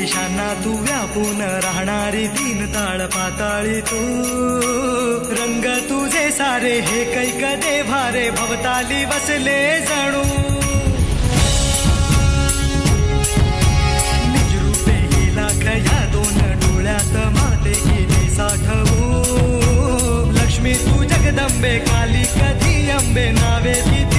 दिशांना तू व्यापून राहणारी दीन ताळ पाताळी तू रंग तुझे सारे हे कैक देभारे भवताली वसले जणू निजरूपे ही लाख या दोन डोळ्यात माते की साठवू लक्ष्मी तू जगदंबे काली कधी अंबे नावे ती